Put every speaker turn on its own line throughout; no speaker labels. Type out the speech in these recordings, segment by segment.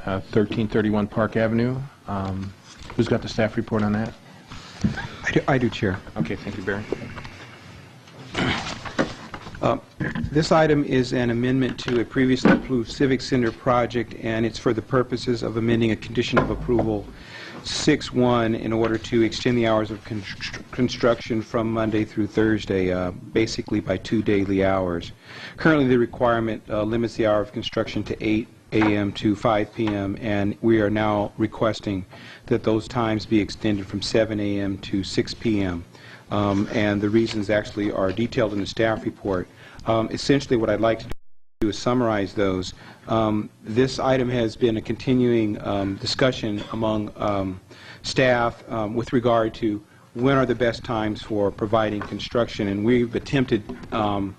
1331 Park Avenue. Who's got the staff report on that?
I do, Chair.
Okay, thank you, Barry.
This item is an amendment to a previously approved Civic Center project, and it's for the purposes of amending a condition of approval 6-1 in order to extend the hours of construction from Monday through Thursday, basically by 2 daily hours. Currently, the requirement limits the hour of construction to 8 a.m. to 5 p.m., and we are now requesting that those times be extended from 7 a.m. to 6 p.m. And the reasons actually are detailed in the staff report. Essentially, what I'd like to do is summarize those. This item has been a continuing discussion among staff with regard to when are the best times for providing construction, and we've attempted in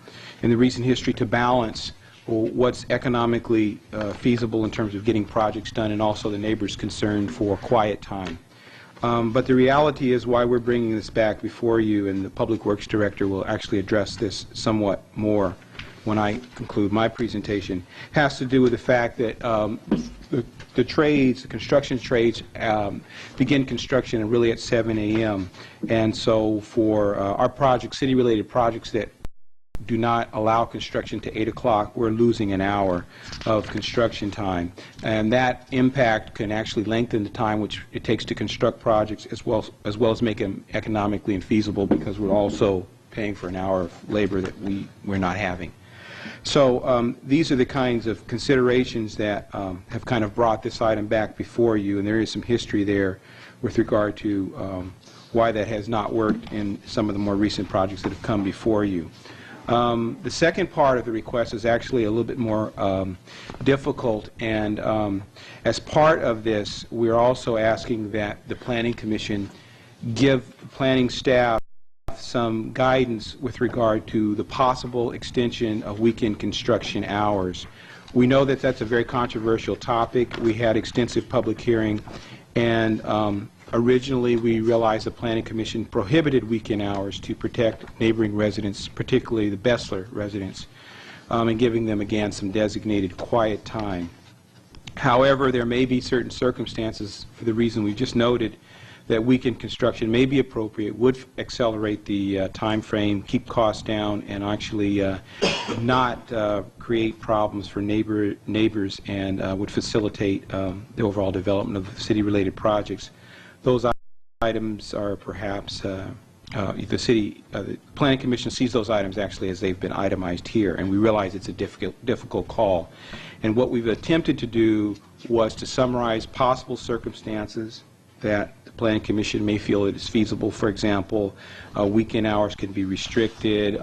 the recent history to balance what's economically feasible in terms of getting projects done and also the neighbors' concern for quiet time. But the reality is why we're bringing this back before you, and the Public Works Director will actually address this somewhat more when I conclude my presentation, has to do with the fact that the trades, the construction trades, begin construction really at 7 a.m. And so for our projects, city-related projects that do not allow construction to 8 o'clock, we're losing an hour of construction time. And that impact can actually lengthen the time which it takes to construct projects as well as make them economically infeasible, because we're also paying for an hour of labor that we're not having. So these are the kinds of considerations that have kind of brought this item back before you, and there is some history there with regard to why that has not worked in some of the more recent projects that have come before you. The second part of the request is actually a little bit more difficult, and as part of this, we're also asking that the Planning Commission give planning staff some guidance with regard to the possible extension of weekend construction hours. We know that that's a very controversial topic. We had extensive public hearing, and originally, we realized the Planning Commission prohibited weekend hours to protect neighboring residents, particularly the Bessler residents, and giving them, again, some designated quiet time. However, there may be certain circumstances, for the reason we just noted, that weekend construction may be appropriate, would accelerate the time frame, keep costs down, and actually not create problems for neighbors, and would facilitate the overall development of city-related projects. Those items are perhaps, the Planning Commission sees those items actually as they've been itemized here, and we realize it's a difficult call. And what we've attempted to do was to summarize possible circumstances that the Planning Commission may feel it is feasible. For example, weekend hours can be restricted,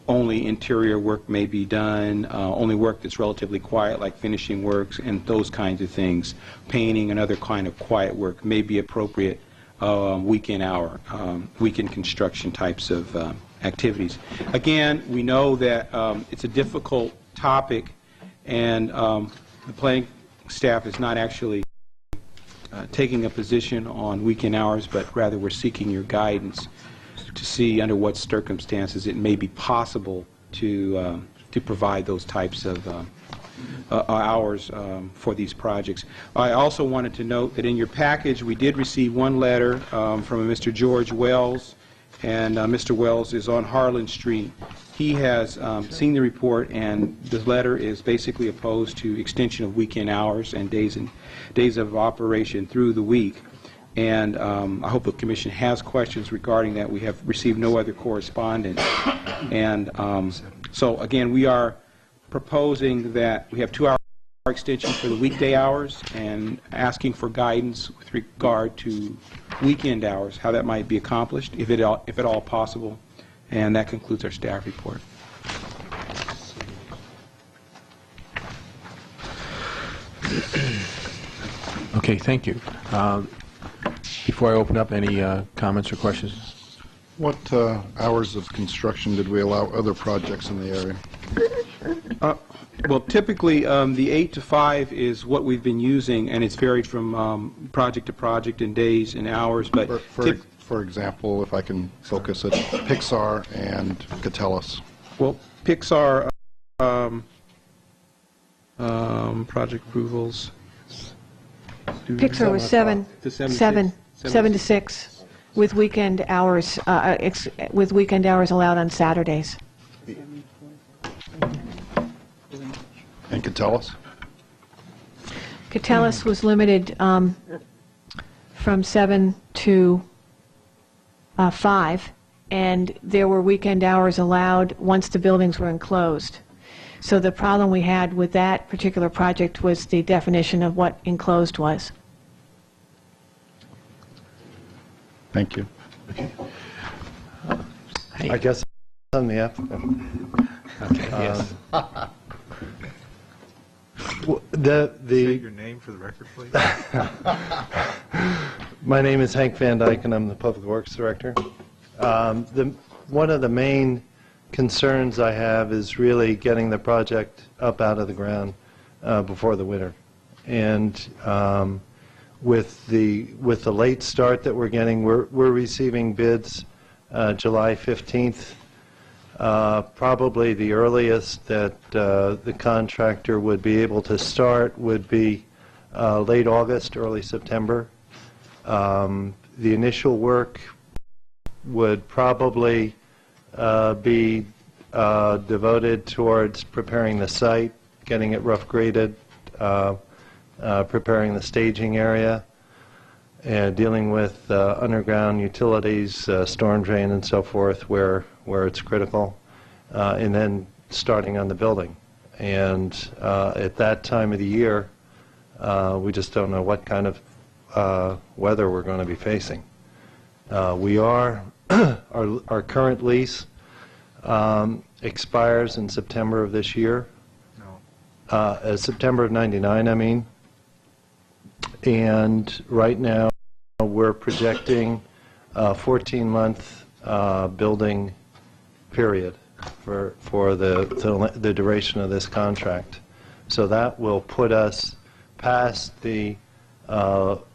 only interior work may be done, only work that's relatively quiet like finishing works and those kinds of things. Painting and other kind of quiet work may be appropriate weekend construction types of activities. Again, we know that it's a difficult topic, and the planning staff is not actually taking a position on weekend hours, but rather we're seeking your guidance to see under what circumstances it may be possible to provide those types of hours for these projects. I also wanted to note that in your package we did receive one letter from a Mr. George Wells, and Mr. Wells is on Harlan Street. He has seen the report, and the letter is basically opposed to extension of weekend hours and days of operation through the week. And I hope the Commission has questions regarding that. We have received no other correspondence. And so, again, we are proposing that we have 2-hour extension for the weekday hours and asking for guidance with regard to weekend hours, how that might be accomplished, if at all possible. And that concludes our staff report.
Okay, thank you. Before I open up, any comments or questions?
What hours of construction did we allow other projects in the area?
Well, typically, the 8 to 5 is what we've been using, and it's varied from project to project in days and hours. But
for example, if I can focus at Pixar and Catellus.
Well, Pixar project approvals.
Pixar was 7 to 6, with weekend hours, with weekend hours allowed on Saturdays.
And Catellus?
Catellus was limited from 7 to 5, and there were weekend hours allowed once the buildings were enclosed. So the problem we had with that particular project was the definition of what enclosed was.
Thank you.
I guess I'm the applicant.
Okay, yes.
State
your name for the record, please.
My name is Hank Van Dyke, and I'm the Public Works Director. One of the main concerns I have is really getting the project up out of the ground before the winter. And with the late start that we're getting, we're receiving bids July 15th. Probably the earliest that the contractor would be able to start would be late August, early September. The initial work would probably be devoted towards preparing the site, getting it rough graded, preparing the staging area, and dealing with underground utilities, storm drain and so forth where it's critical, and then starting on the building. And at that time of the year, we just don't know what kind of weather we're going to be facing. Our current lease expires in September of this year. No. September of '99, I mean. And right now, we're projecting a 14-month building period for the duration of this contract. So that will put us past the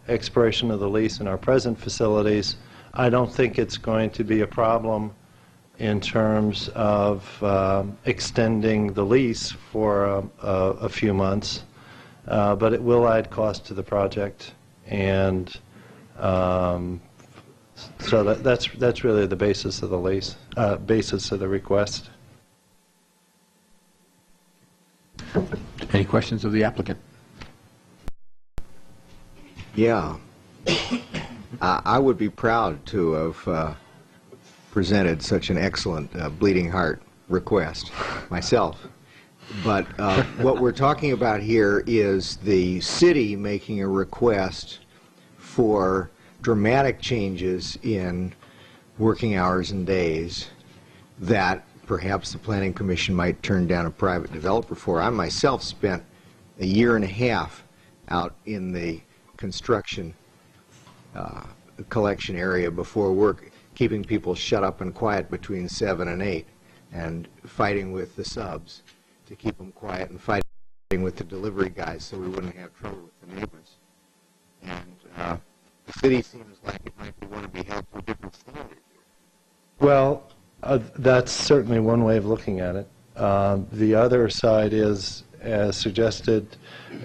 expiration of the lease in our present facilities. I don't think it's going to be a problem in terms of extending the lease for a few months, but it will add cost to the project, and so that's really the basis of the lease, basis of the request.
Any questions of the applicant?
Yeah. I would be proud to have presented such an excellent bleeding heart request myself. But what we're talking about here is the city making a request for dramatic changes in working hours and days that perhaps the Planning Commission might turn down a private developer for. I myself spent a year and a half out in the construction collection area before work, keeping people shut up and quiet between 7 and 8, and fighting with the subs to keep them quiet, and fighting with the delivery guys so we wouldn't have trouble with the neighbors. And the city seems like it might want to be held to a different standard here.
Well, that's certainly one way of looking at it. The other side is, as suggested,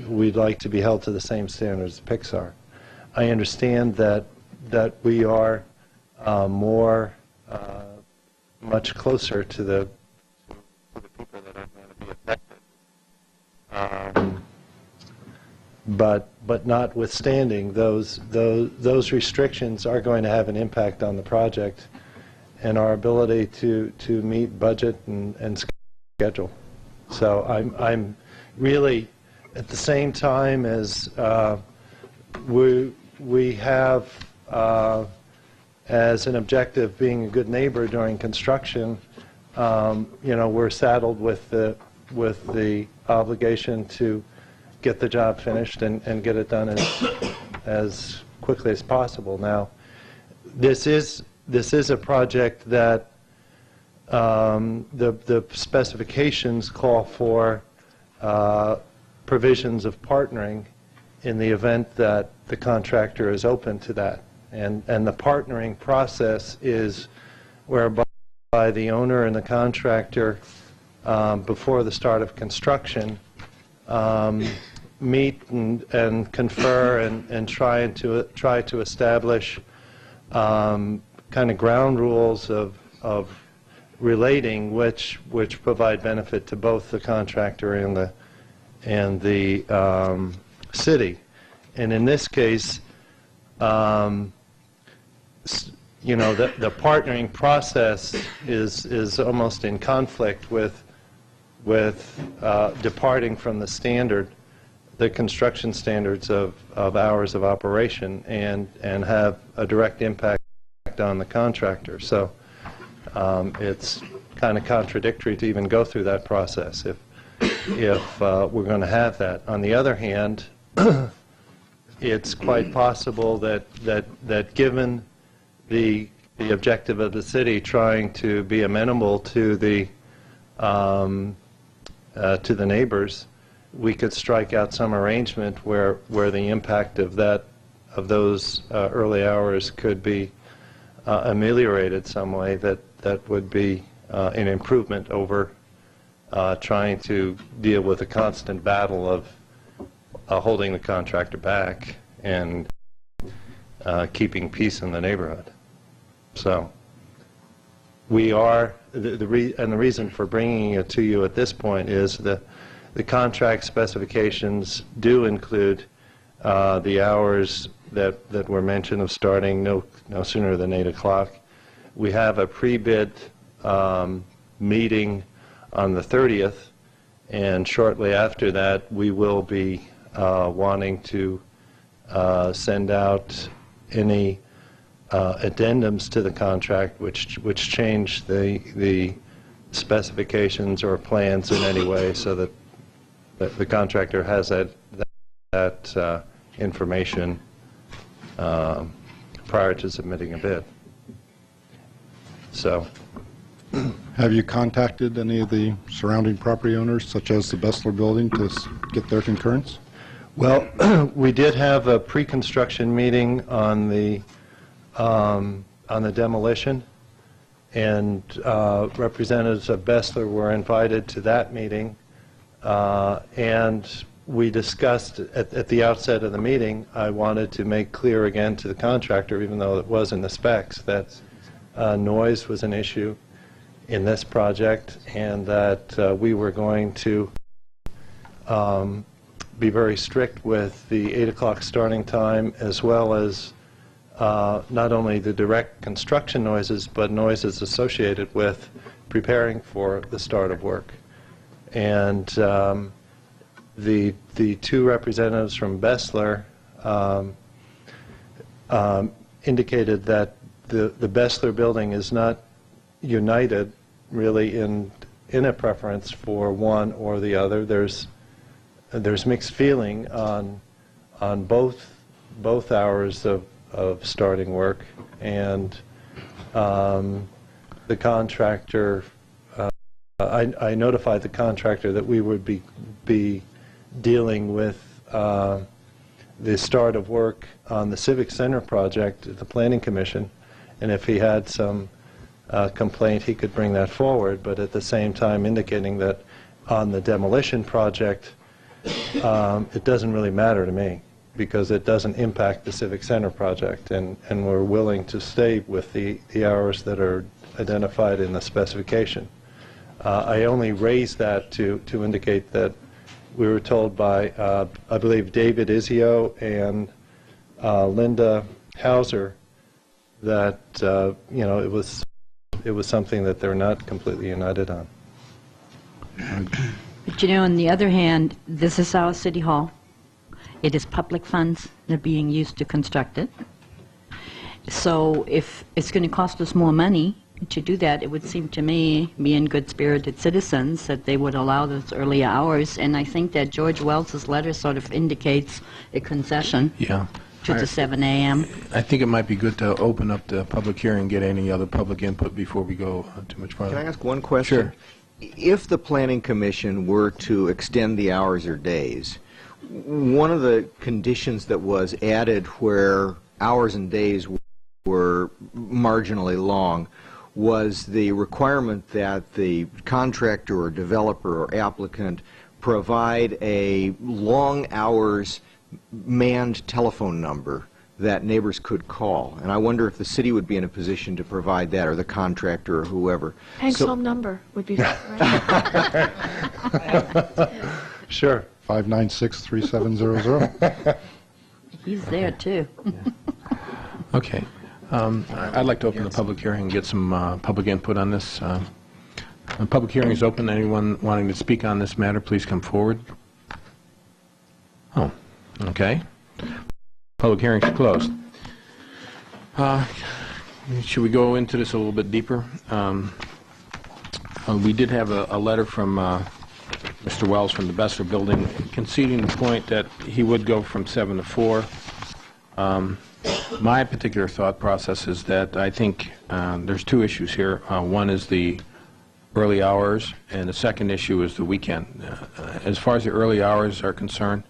we'd like to be held to the same standards as Pixar. I understand that we are much closer to the people that are going to be affected. But notwithstanding, those restrictions are going to have an impact on the project and our ability to meet budget and schedule. So I'm really, at the same time as we have as an objective being a good neighbor during construction, we're saddled with the obligation to get the job finished and get it done as quickly as possible. Now, this is a project that the specifications call for provisions of partnering in the event that the contractor is open to that. And the partnering process is whereby the owner and the contractor, before the start of construction, meet and confer and try to establish kind of ground rules of relating which provide benefit to both the contractor and the city. And in this case, you know, the partnering process is almost in conflict with departing from the construction standards of hours of operation and have a direct impact on the contractor. So it's kind of contradictory to even go through that process if we're going to have that. On the other hand, it's quite possible that given the objective of the city trying to be amenable to the neighbors, we could strike out some arrangement where the impact of those early hours could be ameliorated some way that would be an improvement over trying to deal with a constant battle of holding the contractor back and keeping peace in the neighborhood. So we are, the reason for bringing it to you at this point is the contract specifications do include the hours that were mentioned of starting no sooner than 8 o'clock. We have a pre-bid meeting on the 30th, and shortly after that we will be wanting to send out any addendums to the contract which change the specifications or plans in any way, so that the contractor has that information prior to submitting a bid. So,
Have you contacted any of the surrounding property owners, such as the Bessler building, to get their concurrence?
well, we did have a pre-construction meeting on the demolition, and representatives of Bessler were invited to that meeting, and we discussed at the outset of the meeting, I wanted to make clear again to the contractor, even though it was in the specs, that noise was an issue in this project, and that we were going to be very strict with the 8 o'clock starting time, as well as not only the direct construction noises, but noises associated with preparing for the start of work. And the two representatives from Bessler indicated that the Bessler building is not united really in a preference for one or the other. There's mixed feeling on both hours of starting work, and the contractor, I notified the contractor that we would be dealing with the start of work on the Civic Center project at the Planning Commission, and if he had some complaint, he could bring that forward, but at the same time indicating that on the demolition project, it doesn't really matter to me, because it doesn't impact the Civic Center project, and we're willing to stay with the hours that are identified in the specification. I only raised that to indicate that we were told by, I believe, David Izio and Linda Hauser that you know, it was something that they're not completely united on.
But you know, on the other hand, this is our city hall. It is public funds that are being used to construct it. So if it's going to cost us more money to do that, it would seem to me, being good-spirited citizens, that they would allow those early hours. And I think that George Wells's letter sort of indicates a concession to the 7 a.m.
I think it might be good to open up the public hearing and get any other public input before we go too much farther.
Can I ask one question?
Sure.
If the Planning Commission were to extend the hours or days, one of the conditions that was added where hours and days were marginally long was the requirement that the contractor or developer or applicant provide a long hours manned telephone number that neighbors could call. And I wonder if the city would be in a position to provide that, or the contractor, or whoever.
Hank's
So-
home number would be right.
Sure.
596-3700.
He's there, too.
Okay. I'd like to open the public hearing and get some public input on this. The public hearing is open. Anyone wanting to speak on this matter, please come forward. Oh, okay. Public hearing is closed. Should we go into this a little bit deeper? We did have a letter from Mr. Wells from the Bessler Building conceding the point that he would go from 7 to 4. My particular thought process is that I think there's two issues here. One is the early hours, and the second issue is the weekend. As far as the early hours are concerned,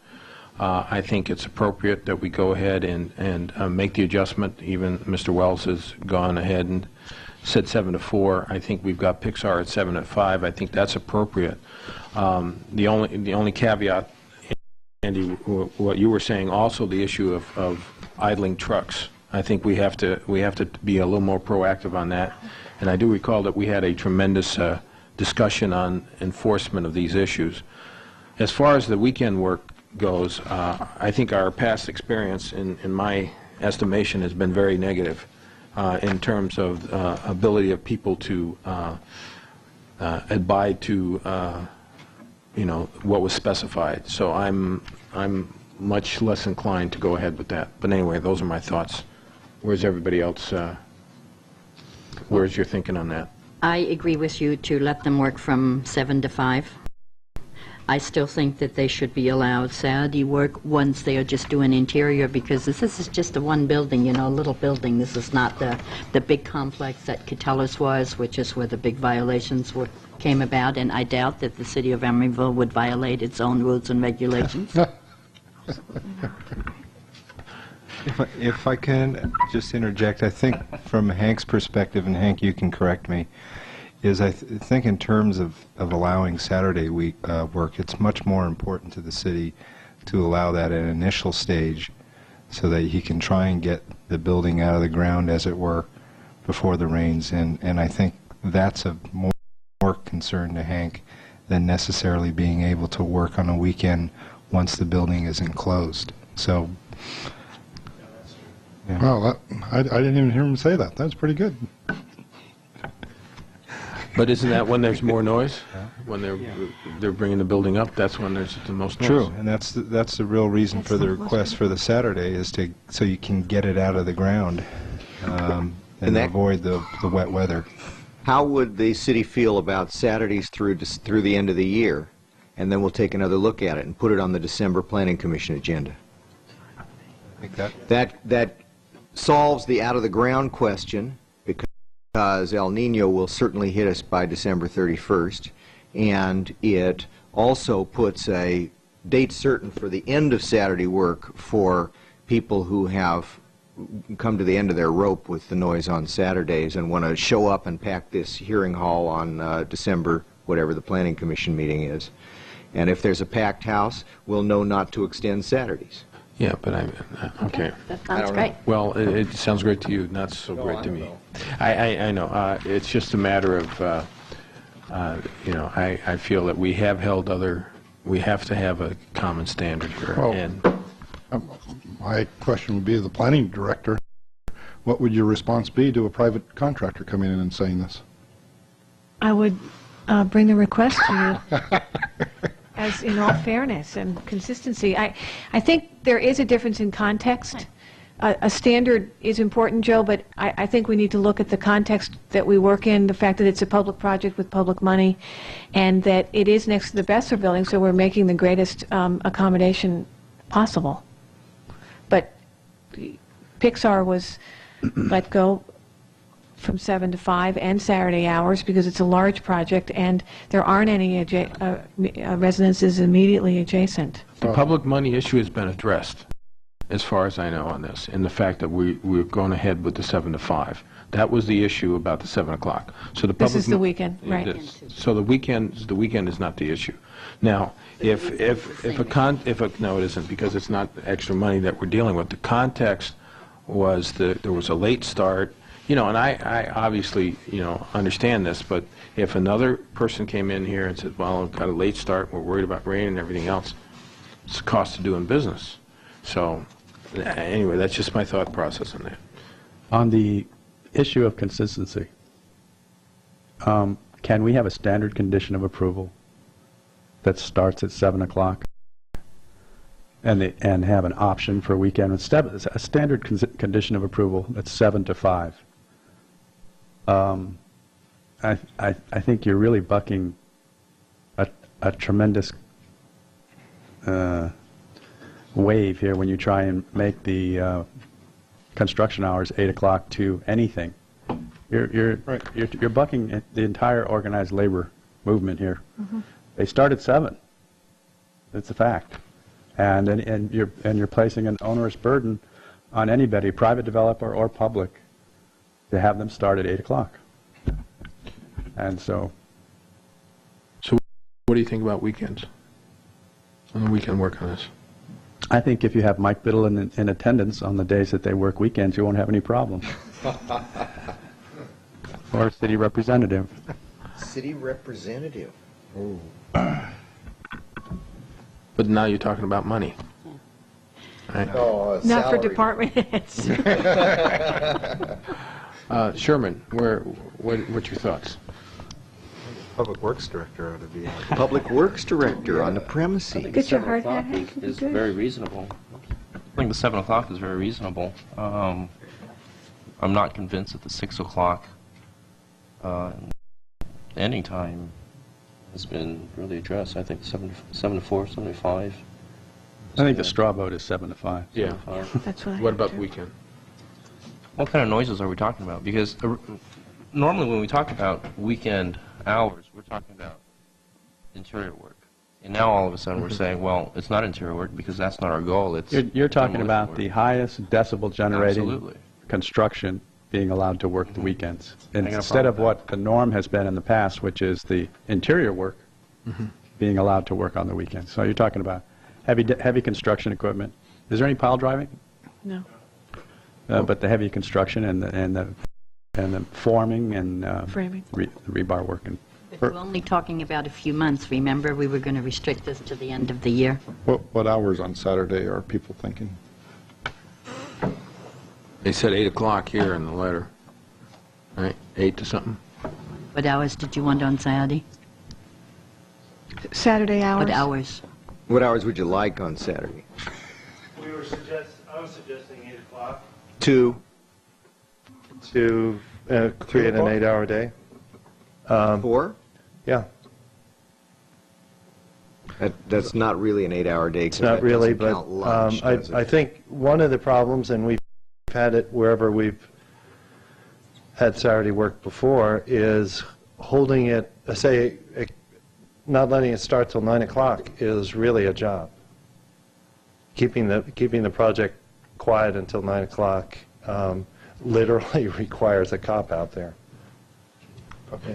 I think it's appropriate that we go ahead and make the adjustment. Even Mr. Wells has gone ahead and said 7 to 4. I think we've got Pixar at 7 to 5. I think that's appropriate. The only caveat, Andy, what you were saying, also the issue of idling trucks. I think we have to be a little more proactive on that. And I do recall that we had a tremendous discussion on enforcement of these issues. As far as the weekend work goes, I think our past experience, in my estimation, has been very negative in terms of ability of people to abide to what was specified. So I'm much less inclined to go ahead with that. But anyway, those are my thoughts. Where's everybody else? Where's your thinking on that?
I agree with you to let them work from 7 to 5. I still think that they should be allowed Saturday work once they are just doing interior, because this is just a one building, a little building. This is not the big complex that Catellas was, which is where the big violations came about, and I doubt that the city of Emeryville would violate its own rules and regulations.
If I can just interject, I think from Hank's perspective, and Hank, you can correct me, is I think in terms of allowing Saturday work, it's much more important to the city to allow that at an initial stage so that he can try and get the building out of the ground, as it were, before the rains. And I think that's of more concern to Hank than necessarily being able to work on a weekend once the building is enclosed. So... yeah.
Well, I didn't even hear him say that. That's pretty good.
But isn't that when there's more noise? When they're bringing the building up, that's when there's the most noise.
True, and that's the real reason for the request for the Saturday, is so you can get it out of the ground and avoid the wet weather.
How would the city feel about Saturdays through the end of the year? And then we'll take another look at it and put it on the December Planning Commission agenda.
I think
That solves the out-of-the-ground question, because El Nino will certainly hit us by December 31st, and it also puts a date certain for the end of Saturday work for people who have come to the end of their rope with the noise on Saturdays and want to show up and pack this hearing hall on December, whatever the Planning Commission meeting is. And if there's a packed house, we'll know not to extend Saturdays.
Yeah, but okay.
That sounds great.
Well, it sounds great to you, not so great to me. I know. It's just a matter of, I feel that we have to have a common standard here.
Well,
And
my question would be to the planning director, what would your response be to a private contractor coming in and saying this?
I would bring the request to you. As in all fairness and consistency. I think there is a difference in context. A standard is important, Joe, but I think we need to look at the context that we work in, the fact that it's a public project with public money, and that it is next to the Bessler building, so we're making the greatest accommodation possible. But Pixar was let go from 7 to 5 and Saturday hours because it's a large project and there aren't any residences immediately adjacent.
the public money issue has been addressed, as far as I know, on this, in the fact that we're going ahead with the 7 to 5. That was the issue about the 7 o'clock. So the
This
public
is the weekend, right.
So the weekend is not the issue. Now, if no, it isn't, because it's not extra money that we're dealing with. The context was there was a late start, and I obviously, understand this, but if another person came in here and said, well, I've got a late start, we're worried about rain and everything else, it's the cost of doing business. So, anyway, that's just my thought process on that.
On the issue of consistency, can we have a standard condition of approval that starts at 7 o'clock and have an option for a weekend? A standard condition of approval that's 7 to 5. I think you're really bucking a tremendous wave here when you try and make the construction hours 8 o'clock to anything. You're bucking the entire organized labor movement here. Mm-hmm. They start at 7. It's a fact, and you're placing an onerous burden on anybody, private developer or public, to have them start at 8 o'clock. And so
what do you think about weekends? On the weekend work on this?
I think if you have Mike Biddle in attendance on the days that they work weekends, you won't have any problem. Or a city representative.
City representative. Oh.
But now you're talking about money. Right?
Oh,
Not for
salary.
department heads.
Sherman, what's your thoughts?
Public Works Director ought to be out.
Public Works Director on the premises.
Get your hard hat.
Is very reasonable. I think the 7 o'clock is very reasonable. I'm not convinced that the 6 o'clock ending time has been really addressed. I think 7 to 4, 7 to 5.
I think the straw vote is 7 to 5.
Yeah.
That's what I
What
heard,
about
too.
the weekend?
What kind of noises are we talking about? Because normally when we talk about weekend hours, we're talking about interior work. And now all of a sudden we're saying, well, it's not interior work because that's not our goal. It's
You're talking
demolition
about
work.
the highest decibel generating
Absolutely.
construction being allowed to work the weekends.
got a
Instead of
problem with
what the norm has been in the past, which is the interior work being allowed to work on the weekends. So you're talking about heavy construction equipment. Is there any pile driving?
No.
But the heavy construction and the forming and
Framing.
rebar work. And
But we're only talking about a few months. Remember, we were going to restrict this to the end of the year.
What hours on Saturday are people thinking?
They said 8 o'clock here in the letter. Right? 8 to something?
What hours did you want on Saturday?
Saturday hours.
What hours?
What hours would you like on Saturday?
I was suggesting 8 o'clock.
2.
To create an 8-hour day.
4?
Yeah,
That's not really an 8-hour day.
it's not really, but I think one of the problems, and we've had it wherever we've had Saturday work before, is holding it, not letting it start till 9 o'clock is really a job. Keeping the project quiet until 9 o'clock literally requires a cop out there.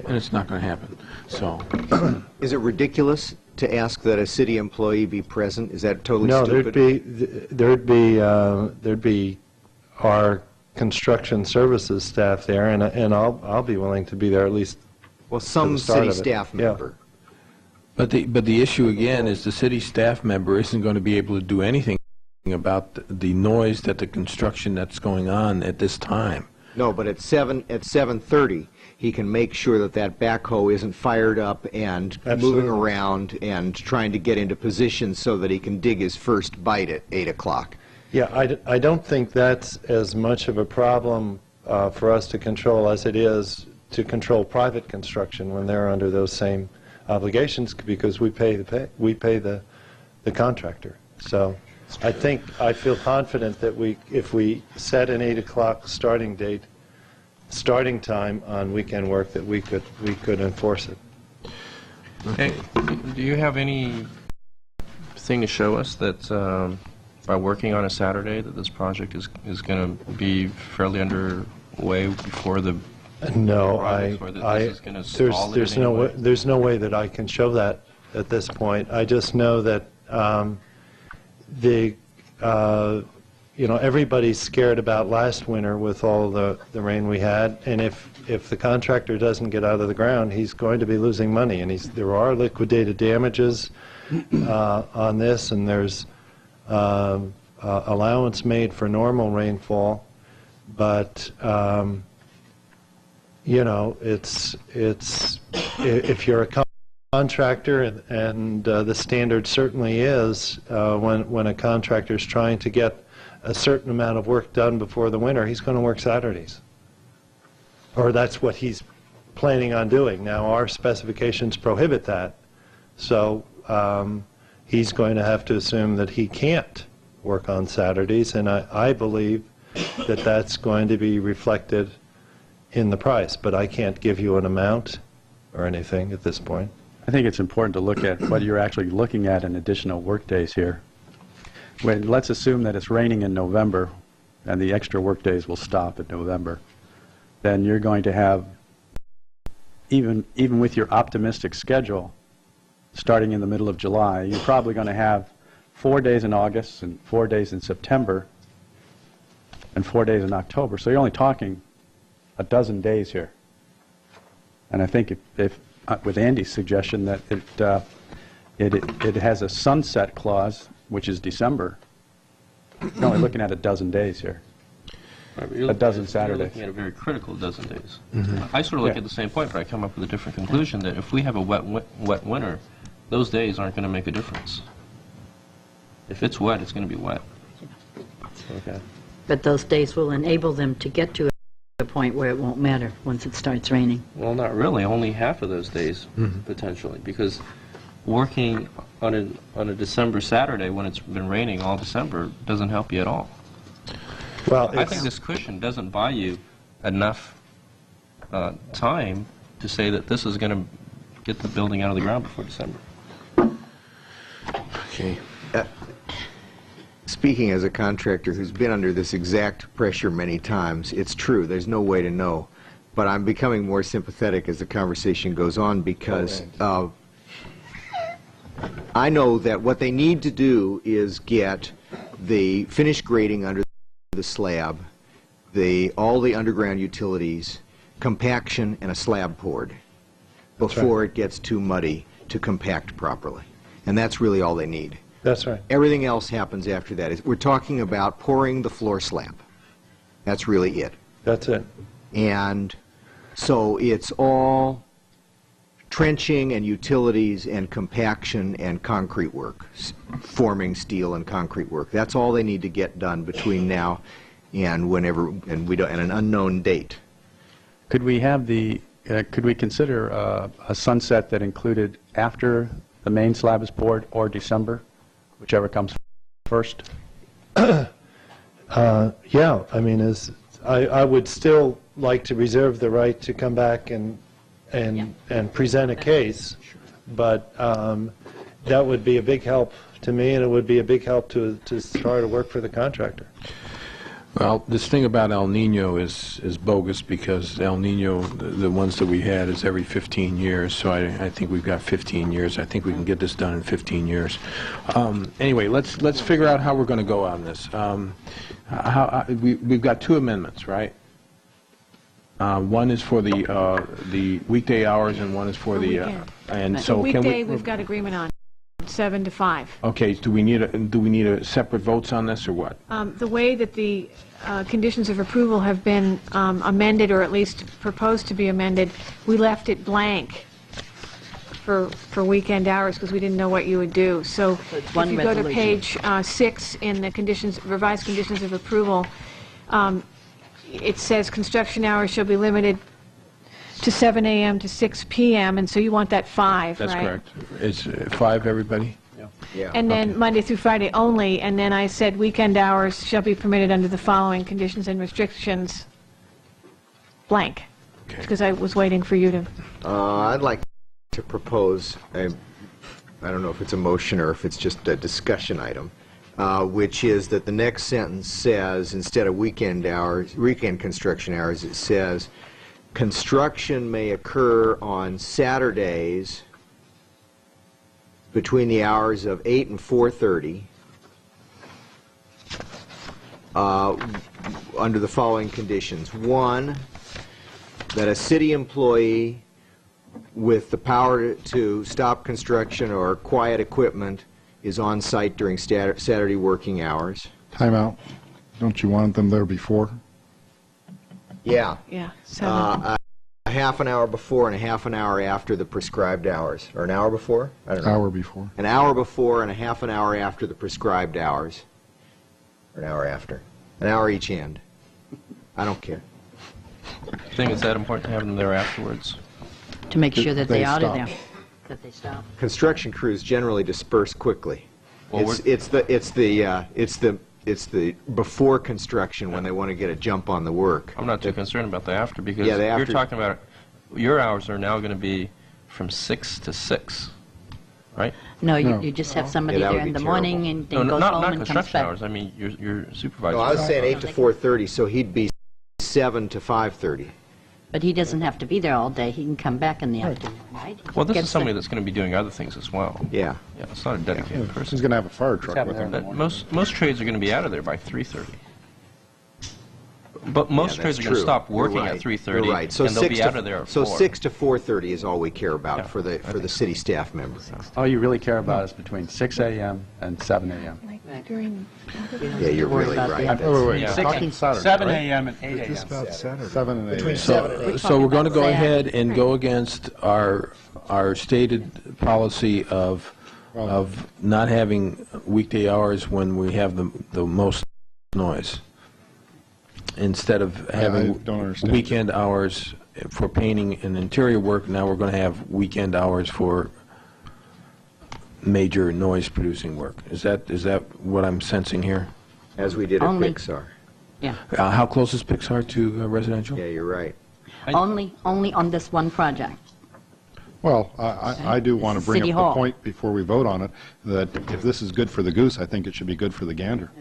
And it's not going to happen. So,
Is it ridiculous to ask that a city employee be present? Is that totally
No,
stupid?
there'd be our construction services staff there, and I'll be willing to be there at least.
Well, some
the start
city
of it.
staff
Yeah.
member.
but the issue again is the city staff member isn't going to be able to do anything about the noise that the construction that's going on at this time.
No, but at 7:30, he can make sure that backhoe isn't fired up and
Absolutely.
moving around and trying to get into position so that he can dig his first bite at 8 o'clock.
Yeah, I don't think that's as much of a problem for us to control as it is to control private construction when they're under those same obligations, because we pay the contractor. So I feel confident that if we set an 8 o'clock starting time on weekend work, that we could enforce it.
Hey, do you have anything to show us that by working on a Saturday that this project is going to be fairly underway before the
No,
project, or that this is going to stall it in any way?
there's no way that I can show that at this point. I just know that everybody's scared about last winter with all the rain we had, and if the contractor doesn't get out of the ground, he's going to be losing money, and there are liquidated damages on this, and there's allowance made for normal rainfall, but it's if you're a contractor, and the standard certainly is when a contractor is trying to get a certain amount of work done before the winter, he's going to work Saturdays, or that's what he's planning on doing. Now, our specifications prohibit that, so he's going to have to assume that he can't work on Saturdays, and I believe that that's going to be reflected in the price, but I can't give you an amount or anything at this point.
I think it's important to look at what you're actually looking at in additional workdays here. Let's assume that it's raining in November and the extra workdays will stop in November. Then you're going to have, even with your optimistic schedule, starting in the middle of July, you're probably going to have 4 days in August and 4 days in September and 4 days in October. So you're only talking a dozen days here. And I think if with Andy's suggestion that it has a sunset clause, which is December, you're only looking at a dozen days here. A dozen Saturdays.
You're looking at a very critical dozen days. I sort of look at the same point, but I come up with a different conclusion, that if we have a wet winter, those days aren't going to make a difference. If it's wet, it's going to be wet.
Okay.
But those days will enable them to get to a point where it won't matter once it starts raining.
Well, not really. Only half of those days, potentially, because working on a December Saturday when it's been raining all December doesn't help you at all.
Well,
I think this cushion doesn't buy you enough time to say that this is going to get the building out of the ground before December.
Okay. Speaking as a contractor who's been under this exact pressure many times, it's true, there's no way to know. But I'm becoming more sympathetic as the conversation goes on, because I know that what they need to do is get the finished grading under the slab, all the underground utilities, compaction, and a slab poured before it gets too muddy to compact properly. And that's really all they need.
That's right.
Everything else happens after that. We're talking about pouring the floor slab. That's really it.
That's it.
And so it's all trenching and utilities and compaction and concrete work, forming steel and concrete work. That's all they need to get done between now and whenever, and an unknown date.
Could we have could we consider a sunset that included after the main slab is poured, or December, whichever comes first?
Yeah, I mean, I would still like to reserve the right to come back and present a case, but that would be a big help to me, and it would be a big help to start to work for the contractor.
Well, this thing about El Nino is bogus, because El Nino, the ones that we had, is every 15 years, so I think we've got 15 years. I think we can get this done in 15 years. Anyway, let's figure out how we're going to go on this. We've got two amendments, right? One is for the weekday hours, and one is for the and so
weekday
can we?
We've got agreement on 7 to 5.
Okay. Do we need a separate votes on this, or what?
The way that the conditions of approval have been amended, or at least proposed to be amended, we left it blank for weekend hours because we didn't know what you would do. So if you go to page 6 in the revised conditions of approval, it says construction hours shall be limited to 7 a.m. to 6 p.m., and so you want that 5,
That's
right?
correct. It's 5, everybody?
Yeah.
And then Monday through Friday only, and then I said weekend hours shall be permitted under the following conditions and restrictions, blank, because I was waiting for you to...
I'd like to propose, I don't know if it's a motion or if it's just a discussion item, which is that the next sentence says, instead of weekend construction hours, it says, construction may occur on Saturdays between the hours of 8 and 4:30 under the following conditions. One, that a city employee with the power to stop construction or quiet equipment is on site during Saturday working hours.
Time out. Don't you want them there before?
Yeah.
Yeah, 7.
A half an hour before and a half an hour after the prescribed hours. Or an hour before? I don't know.
Hour before.
An hour before and a half an hour after the prescribed hours. Or an hour after. An hour each end. I don't care.
I think it's that important to have them there afterwards.
To make sure that
They
they're out of
stop.
there. That they stop.
Construction crews generally disperse quickly.
Well,
It's the before construction when they want to get a jump on the work.
I'm not too concerned about the after because
Yeah, the
you're
after-
talking about your hours are now going to be from 6 to 6, right?
No,
No.
you just have somebody
Yeah, that
there
would
in
be
the morning
terrible.
and
No,
then goes
not
home and comes
construction
back.
hours. I mean, your supervisor.
No, I was saying 8 to 4:30, so he'd be 7 to 5:30.
But he doesn't have to be there all day. He can come back in the afternoon, right?
Well, this
Gets
is somebody
the-
that's going to be doing other things as well.
Yeah.
Yeah, it's not a dedicated
He's
person.
going to have a fire truck with him.
But most trades are going to be out of there by 3:30. But most
Yeah,
trades
that's
are going to
true.
stop
You're
working
right.
at 3:30,
You're right. So
and they'll be out of there at 4.
6 to 4:30 is all we care about
Yeah,
for the city staff member.
All you really care about is between 6 a.m. and 7 a.m.
Like during,
Yeah, you're
worry
really
about
right.
that.
Wait,
Yeah.
talking Saturday,
7
right?
a.m. and 8
Just
a.m.
about Saturday.
7 and 8.
Between 7 and 8.
So we're going to go
about
ahead
Saturday.
and go against our stated policy of not having weekday hours when we have the most noise. Instead of having
don't understand.
weekend hours for painting and interior work, now we're going to have weekend hours for major noise-producing work. Is that what I'm sensing here?
As we did at
Only-
Pixar.
Yeah,
How close is Pixar to residential?
Yeah, you're right.
only on this one project.
Well, I do want to bring
City
up
Hall.
the point before we vote on it, that if this is good for the goose, I think it should be good for the gander.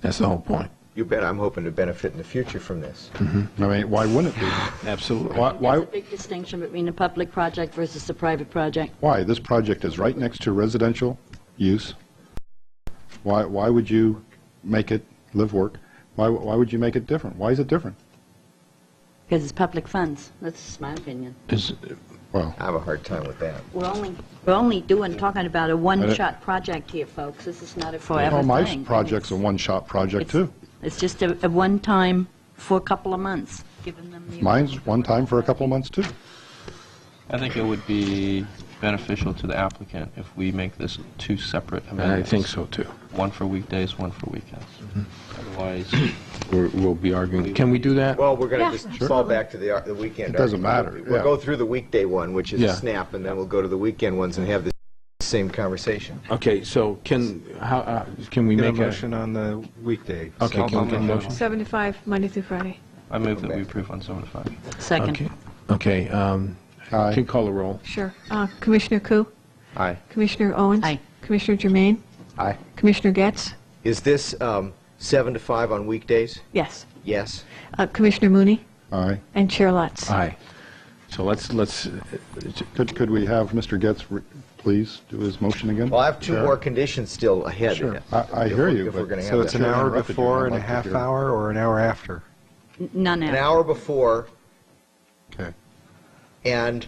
That's the whole point.
You bet I'm hoping to benefit in the future from this.
I mean, why wouldn't it be?
Absolutely.
Why?
There's a big distinction between a public project versus a private project.
Why? This project is right next to residential use. Why would you make it live work? Why would you make it different? Why is it different?
Because it's public funds. That's my opinion.
Well,
I have a hard time with that.
We're only talking about a one-shot project here, folks. This is not a forever
well, my
thing.
project's a one-shot project too.
It's just a one-time for a couple of months, giving them the...
Mine's one time for a couple of months too.
I think it would be beneficial to the applicant if we make this 2 separate
I
amendments.
think so, too.
One for weekdays, one for weekends. Otherwise,
We'll be arguing. Can we do that?
Well, we're going
Yeah.
to just fall back to the weekend.
It doesn't
argument.
matter,
We'll
yeah.
go through the weekday one, which is
Yeah.
a snap, and then we'll go to the weekend ones and have the same conversation.
Okay, so can we
Get a
make
motion on the weekday.
Okay, can we get a motion?
7 to 5, Monday through Friday.
I move that we approve on 7 to 5.
Second.
Okay,
Aye.
can you call the roll?
Sure. Commissioner Koo?
Aye.
Commissioner Owens?
Aye.
Commissioner Germain?
Aye.
Commissioner Getz?
Is this 7 to 5 on weekdays?
Yes.
Yes.
Commissioner Mooney?
Aye.
And Chair Lutz?
Aye. So let's
Could we have Mr. Getz please do his motion again?
Well, I have 2
Sure.
more conditions still ahead.
Sure. I hear you,
If we're
but-
going to
So
have
it's
that.
an hour
interrupted you.
before
I'd
and a
like to
half
hear.
hour or an hour after?
None
An
after.
hour before
Okay.
and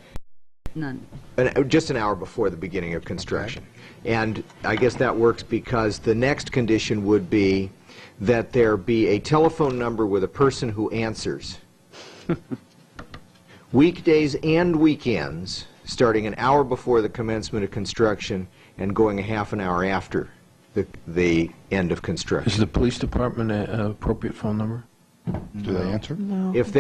None.
just an hour before the beginning of construction. And I guess that works because the next condition would be that there be a telephone number with a person who answers. Weekdays and weekends, starting an hour before the commencement of construction and going a half an hour after the end of
Is
construction.
the police department an appropriate phone number?
Do they answer?
No.
If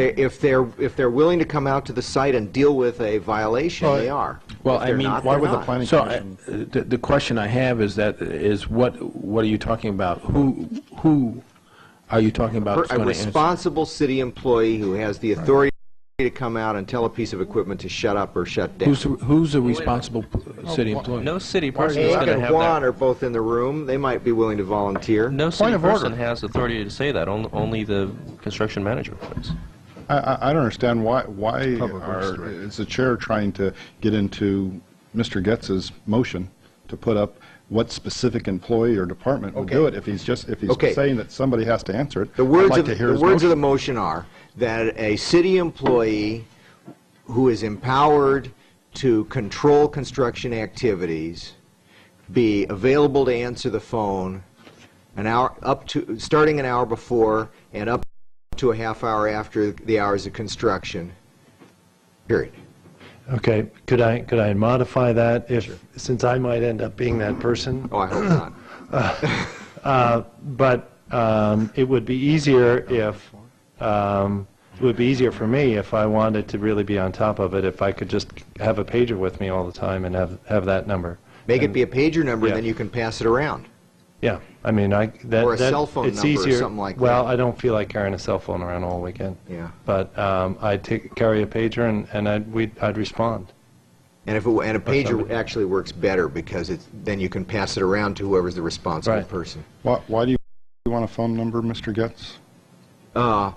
they're willing to come out to the site and deal with a violation,
Well,
they are.
well,
If
I
they're
mean,
not,
Why
they're
would the
not.
planning
So
commission?
the question I have is what are you talking about? Who are you talking about? that's
A
going to answer?
responsible city employee who has the authority to come out and tell a piece of equipment to shut up or shut down.
Who's a responsible city employee?
No city person is
Hank
going to
and
have
Juan
that.
are both in the room. They might be willing to volunteer.
No
Point
city
of order.
person has authority to say that. Only the construction manager does.
I don't understand why
Public Works Director.
is the chair trying to get into Mr. Getz's motion to put up what specific employee or department would
Okay.
do it. If he's
Okay.
saying that somebody has to answer it,
The
I'd
words
like
of
to hear
the
his
words of the
motion.
motion are that a city employee who is empowered to control construction activities be available to answer the phone starting an hour before and up to a half hour after the hours of construction. Period.
Okay, could I modify that since I might end up being that person?
Oh, I hope not.
But it would be easier if, it would be easier for me if I wanted to really be on top of it, if I could just have a pager with me all the time and have that number.
Make it be a pager number,
Yeah.
and then you can pass it around.
Yeah, I mean,
Or a cell phone
it's
number or
easier.
something like
Well,
that.
I don't feel like carrying a cell phone around all weekend.
Yeah.
But I'd carry a pager and I'd respond.
And a pager actually works better because then you can pass it around to whoever's the responsible
Right.
person.
Why do you want a phone number, Mr. Getz?
The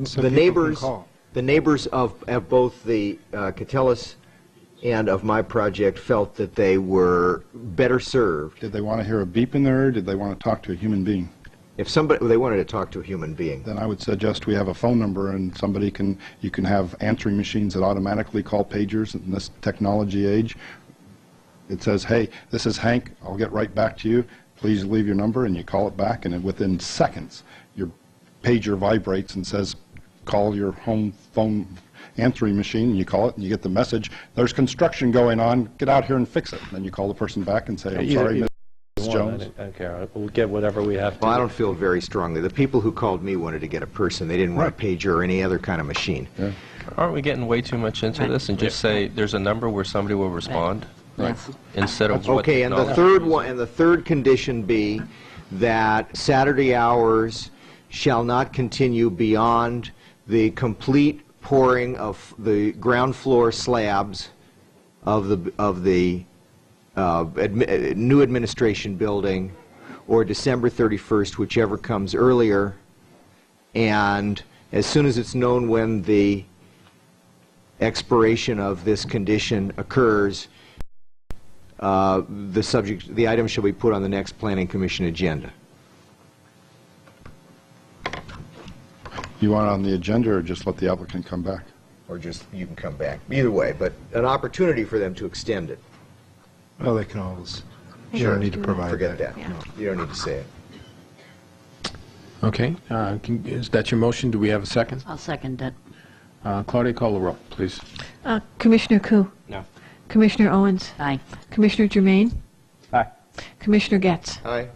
So people can
neighbors,
call.
the neighbors of both the Catellis and of my project felt that they were better served
Did they want to hear a beep in there, or did they want to talk to a human being?
if they wanted to talk to a human being.
Then I would suggest we have a phone number, and you can have answering machines that automatically call pagers in this technology age. It says, hey, this is Hank, I'll get right back to you, please leave your number, and you call it back, and then within seconds, your pager vibrates and says, call your home phone answering machine, and you call it, and you get the message, there's construction going on, get out here and fix it. And then you call the person back and say, I'm sorry, Ms. Jones.
I don't care. We'll get whatever we have to.
Well, I don't feel very strongly. The people who called me wanted to get a person. They didn't want a pager or any other kind of machine.
Yeah.
Aren't we getting way too much into this and just say there's a number where somebody will respond
Yes.
instead of what
Okay, and the
technology
third
is?
one, and the third condition be that Saturday hours shall not continue beyond the complete pouring of the ground floor slabs of the new administration building, or December 31st, whichever comes earlier. And as soon as it's known when the expiration of this condition occurs, the item shall be put on the next Planning Commission agenda.
You want it on the agenda, or just let the applicant come back?
Or just, you can come back. Either way, but an opportunity for them to extend it.
Well, they can always, you
Sure.
don't need to provide
Forget
that.
that. No, you don't need to say it.
Okay, is that your motion? Do we have a second?
I'll second it.
Claudia, call the roll, please.
Commissioner Koo?
No.
Commissioner Owens?
Aye.
Commissioner Germain?
Aye.
Commissioner Getz?
Aye.